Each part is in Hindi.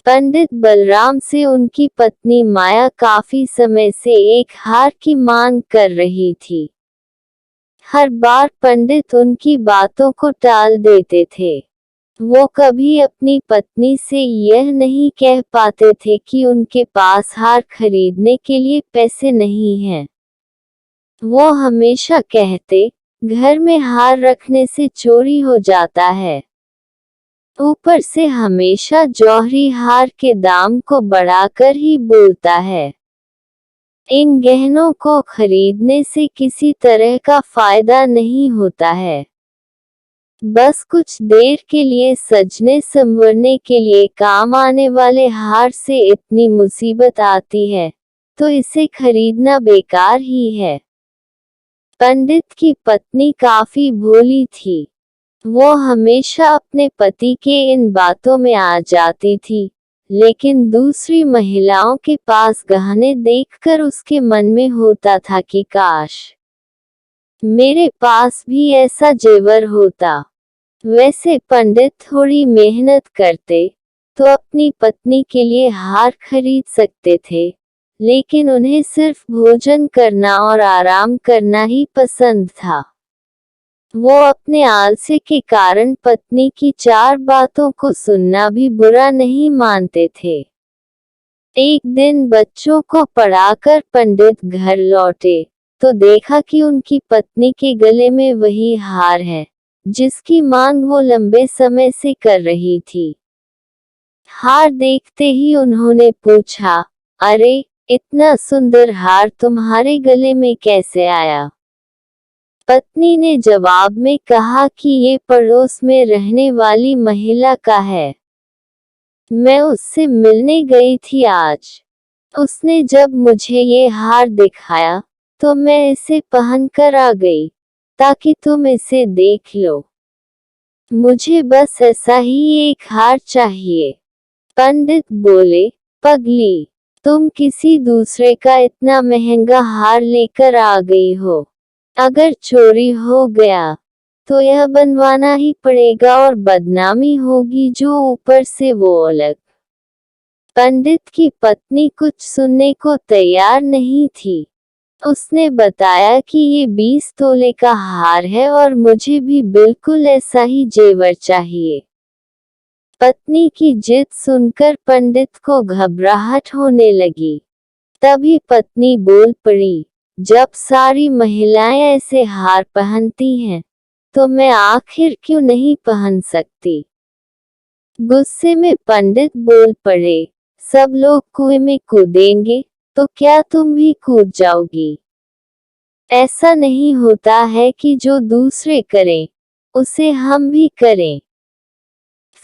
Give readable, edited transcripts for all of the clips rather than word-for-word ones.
पंडित बलराम से उनकी पत्नी माया काफी समय से एक हार की मांग कर रही थी। हर बार पंडित उनकी बातों को टाल देते थे। वो कभी अपनी पत्नी से यह नहीं कह पाते थे कि उनके पास हार खरीदने के लिए पैसे नहीं हैं। वो हमेशा कहते, घर में हार रखने से चोरी हो जाता है। ऊपर से हमेशा जौहरी हार के दाम को बढ़ाकर ही बोलता है। इन गहनों को खरीदने से किसी तरह का फायदा नहीं होता है। बस कुछ देर के लिए सजने संवरने के लिए काम आने वाले हार से इतनी मुसीबत आती है, तो इसे खरीदना बेकार ही है। पंडित की पत्नी काफी भोली थी। वो हमेशा अपने पति के इन बातों में आ जाती थी, लेकिन दूसरी महिलाओं के पास गहने देखकर उसके मन में होता था कि काश मेरे पास भी ऐसा जेवर होता। वैसे पंडित थोड़ी मेहनत करते तो अपनी पत्नी के लिए हार खरीद सकते थे, लेकिन उन्हें सिर्फ भोजन करना और आराम करना ही पसंद था। वो अपने आलस्य के कारण पत्नी की 4 बातों को सुनना भी बुरा नहीं मानते थे। एक दिन बच्चों को पढ़ाकर पंडित घर लौटे तो देखा कि उनकी पत्नी के गले में वही हार है जिसकी मांग वो लंबे समय से कर रही थी। हार देखते ही उन्होंने पूछा, अरे, इतना सुंदर हार तुम्हारे गले में कैसे आया? पत्नी ने जवाब में कहा कि ये पड़ोस में रहने वाली महिला का है। मैं उससे मिलने गई थी आज। उसने जब मुझे ये हार दिखाया तो मैं इसे पहनकर आ गई ताकि तुम इसे देख लो। मुझे बस ऐसा ही एक हार चाहिए। पंडित बोले, पगली, तुम किसी दूसरे का इतना महंगा हार लेकर आ गई हो। अगर चोरी हो गया तो यह बनवाना ही पड़ेगा और बदनामी होगी जो ऊपर से वो अलग। पंडित की पत्नी कुछ सुनने को तैयार नहीं थी। उसने बताया कि ये 20 तोले का हार है और मुझे भी बिल्कुल ऐसा ही जेवर चाहिए। पत्नी की जिद सुनकर पंडित को घबराहट होने लगी। तभी पत्नी बोल पड़ी, जब सारी महिलाएं ऐसे हार पहनती हैं, तो मैं आखिर क्यों नहीं पहन सकती? गुस्से में पंडित बोल पड़े, सब लोग कुएं में कूदेंगे, तो क्या तुम भी कूद जाओगी? ऐसा नहीं होता है कि जो दूसरे करें, उसे हम भी करें।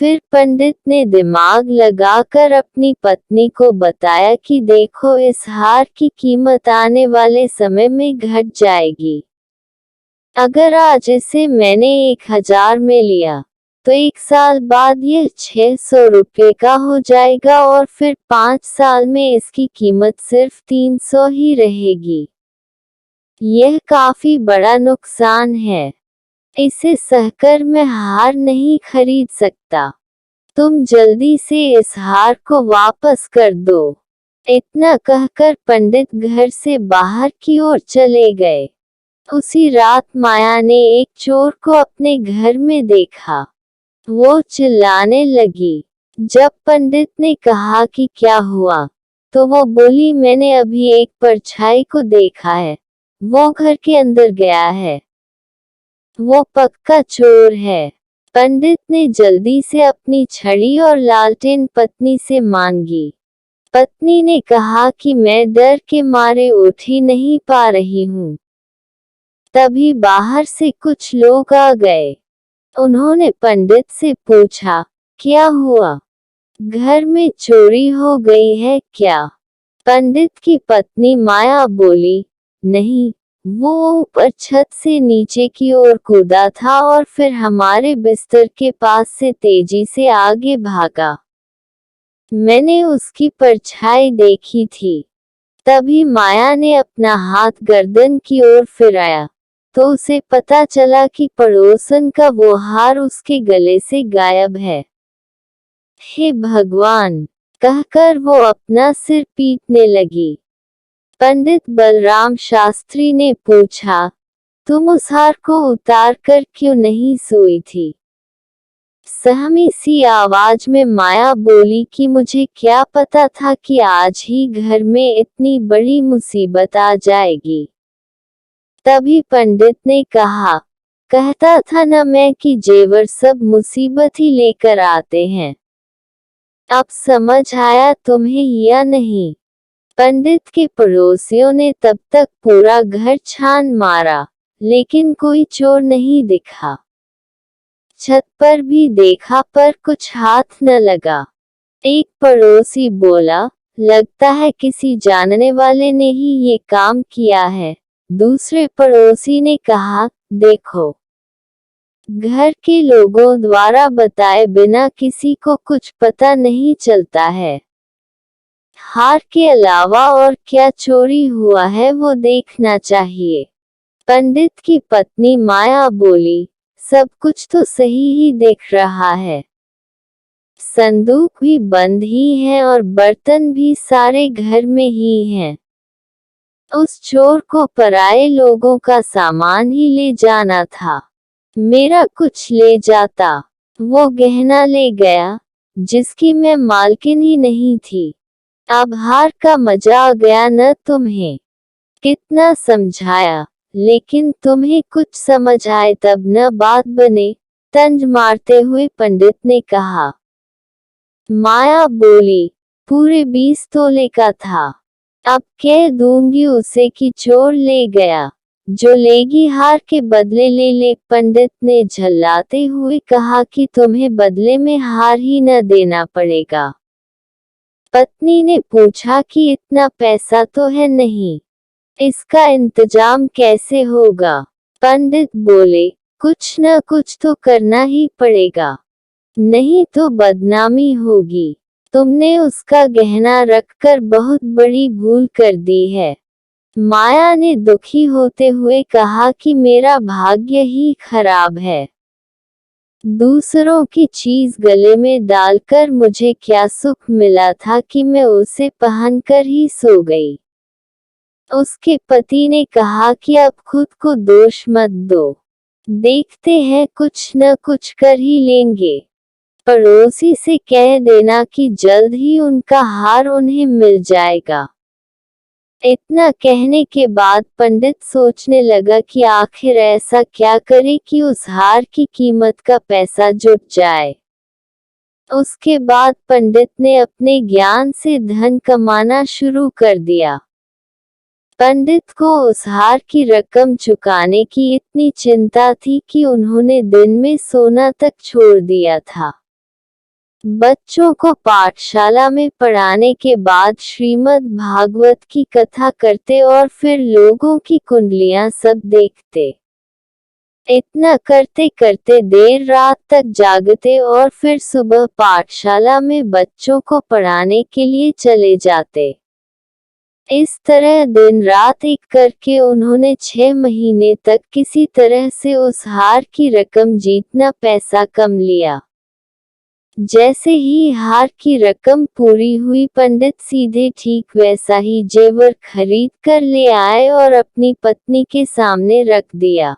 फिर पंडित ने दिमाग लगाकर अपनी पत्नी को बताया कि देखो, इस हार की कीमत आने वाले समय में घट जाएगी। अगर आज इसे मैंने 1000 में लिया तो 1 साल बाद यह 600 रुपये का हो जाएगा और फिर 5 साल में इसकी कीमत सिर्फ 300 ही रहेगी। यह काफी बड़ा नुकसान है। इसे सहकर मैं हार नहीं खरीद सकता। तुम जल्दी से इस हार को वापस कर दो। इतना कहकर पंडित घर से बाहर की ओर चले गए। उसी रात माया ने एक चोर को अपने घर में देखा। वो चिल्लाने लगी। जब पंडित ने कहा कि क्या हुआ, तो वो बोली, मैंने अभी एक परछाई को देखा है। वो घर के अंदर गया है। वो पक्का चोर है। पंडित ने जल्दी से अपनी छड़ी और लालटेन पत्नी से मांगी। पत्नी ने कहा कि मैं डर के मारे उठ ही नहीं पा रही हूँ। तभी बाहर से कुछ लोग आ गए। उन्होंने पंडित से पूछा, क्या हुआ? घर में चोरी हो गई है क्या? पंडित की पत्नी माया बोली, नहीं, वो ऊपर छत से नीचे की ओर कूदा था और फिर हमारे बिस्तर के पास से तेजी से आगे भागा। मैंने उसकी परछाई देखी थी। तभी माया ने अपना हाथ गर्दन की ओर फिराया तो उसे पता चला कि पड़ोसन का वो हार उसके गले से गायब है। हे भगवान! कहकर वो अपना सिर पीटने लगी। पंडित बलराम शास्त्री ने पूछा, तुम उस हार को उतार कर क्यों नहीं सोई थी? सहमी सी आवाज में माया बोली कि मुझे क्या पता था कि आज ही घर में इतनी बड़ी मुसीबत आ जाएगी। तभी पंडित ने कहा, कहता था न मैं कि जेवर सब मुसीबत ही लेकर आते हैं। अब समझ आया तुम्हें या नहीं? पंडित के पड़ोसियों ने तब तक पूरा घर छान मारा, लेकिन कोई चोर नहीं दिखा। छत पर भी देखा पर कुछ हाथ न लगा। एक पड़ोसी बोला, लगता है किसी जानने वाले ने ही ये काम किया है। दूसरे पड़ोसी ने कहा, देखो, घर के लोगों द्वारा बताए बिना किसी को कुछ पता नहीं चलता है। हार के अलावा और क्या चोरी हुआ है वो देखना चाहिए। पंडित की पत्नी माया बोली, सब कुछ तो सही ही दिख रहा है। संदूक भी बंद ही है और बर्तन भी सारे घर में ही हैं। उस चोर को पराये लोगों का सामान ही ले जाना था। मेरा कुछ ले जाता। वो गहना ले गया, जिसकी मैं मालकिन ही नहीं थी। अब हार का मजा आ गया न तुम्हें? कितना समझाया, लेकिन तुम्हें कुछ समझ आए तब न बात बने। तंज मारते हुए पंडित ने कहा। माया बोली, पूरे 20 तोले का था। अब कह दूंगी उसे कि चोर ले गया। जो लेगी हार के बदले ले ले। पंडित ने झल्लाते हुए कहा कि तुम्हें बदले में हार ही न देना पड़ेगा। पत्नी ने पूछा कि इतना पैसा तो है नहीं, इसका इंतजाम कैसे होगा? पंडित बोले, कुछ न कुछ तो करना ही पड़ेगा, नहीं तो बदनामी होगी। तुमने उसका गहना रखकर बहुत बड़ी भूल कर दी है। माया ने दुखी होते हुए कहा कि मेरा भाग्य ही खराब है। दूसरों की चीज गले में डालकर मुझे क्या सुख मिला था कि मैं उसे पहनकर ही सो गई। उसके पति ने कहा कि अब खुद को दोष मत दो, देखते हैं कुछ न कुछ कर ही लेंगे। पड़ोसी से कह देना कि जल्द ही उनका हार उन्हें मिल जाएगा। इतना कहने के बाद पंडित सोचने लगा कि आखिर ऐसा क्या करे कि उस हार की कीमत का पैसा जुट जाए। उसके बाद पंडित ने अपने ज्ञान से धन कमाना शुरू कर दिया। पंडित को उस हार की रकम चुकाने की इतनी चिंता थी कि उन्होंने दिन में सोना तक छोड़ दिया था। बच्चों को पाठशाला में पढ़ाने के बाद श्रीमद् भागवत की कथा करते और फिर लोगों की कुंडलियां सब देखते। इतना करते करते देर रात तक जागते और फिर सुबह पाठशाला में बच्चों को पढ़ाने के लिए चले जाते। इस तरह दिन रात एक करके उन्होंने 6 महीने तक किसी तरह से उस हार की रकम जीतना पैसा कम लिया। जैसे ही हार की रकम पूरी हुई पंडित सीधे ठीक वैसा ही जेवर खरीद कर ले आए और अपनी पत्नी के सामने रख दिया।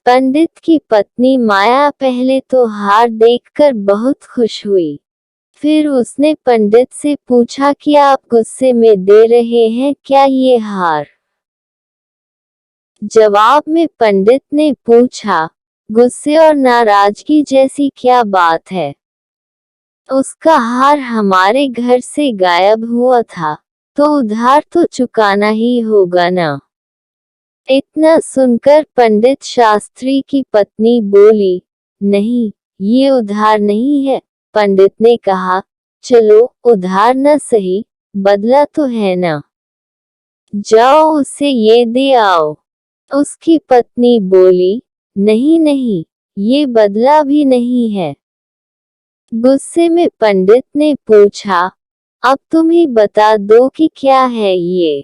पंडित की पत्नी माया पहले तो हार देखकर बहुत खुश हुई। फिर उसने पंडित से पूछा कि आप गुस्से में दे रहे हैं क्या ये हार? जवाब में पंडित ने पूछा, गुस्से और नाराजगी जैसी क्या बात है? उसका हार हमारे घर से गायब हुआ था, तो उधार तो चुकाना ही होगा ना। इतना सुनकर पंडित शास्त्री की पत्नी बोली, नहीं, ये उधार नहीं है। पंडित ने कहा, चलो उधार न सही, बदला तो है ना, जाओ उसे ये दे आओ। उसकी पत्नी बोली, नहीं नहीं, ये बदला भी नहीं है। गुस्से में पंडित ने पूछा, अब तुम ही बता दो कि क्या है ये।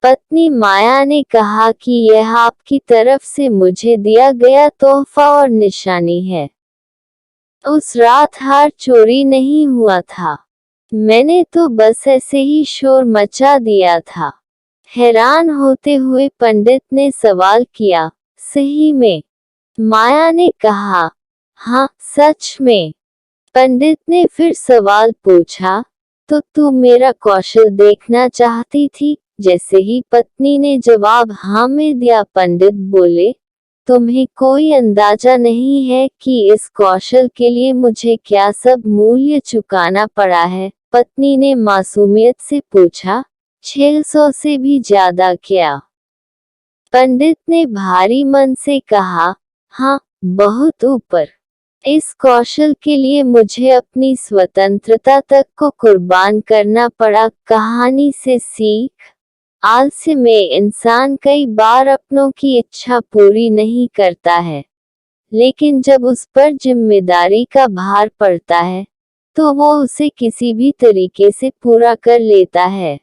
पत्नी माया ने कहा कि यह आपकी तरफ से मुझे दिया गया तोहफा और निशानी है। उस रात हार चोरी नहीं हुआ था। मैंने तो बस ऐसे ही शोर मचा दिया था। हैरान होते हुए पंडित ने सवाल किया, सही में? माया ने कहा, हाँ, सच में। पंडित ने फिर सवाल पूछा, तो तू मेरा कौशल देखना चाहती थी? जैसे ही पत्नी ने जवाब हाँ में दिया, पंडित बोले, तुम्हें कोई अंदाजा नहीं है कि इस कौशल के लिए मुझे क्या सब मूल्य चुकाना पड़ा है। पत्नी ने मासूमियत से पूछा, 600 से भी ज्यादा क्या? पंडित ने भारी मन से कहा, हाँ, बहुत ऊपर। इस कौशल के लिए मुझे अपनी स्वतंत्रता तक को कुर्बान करना पड़ा। कहानी से सीख, आलस्य में इंसान कई बार अपनों की इच्छा पूरी नहीं करता है, लेकिन जब उस पर जिम्मेदारी का भार पड़ता है, तो वो उसे किसी भी तरीके से पूरा कर लेता है।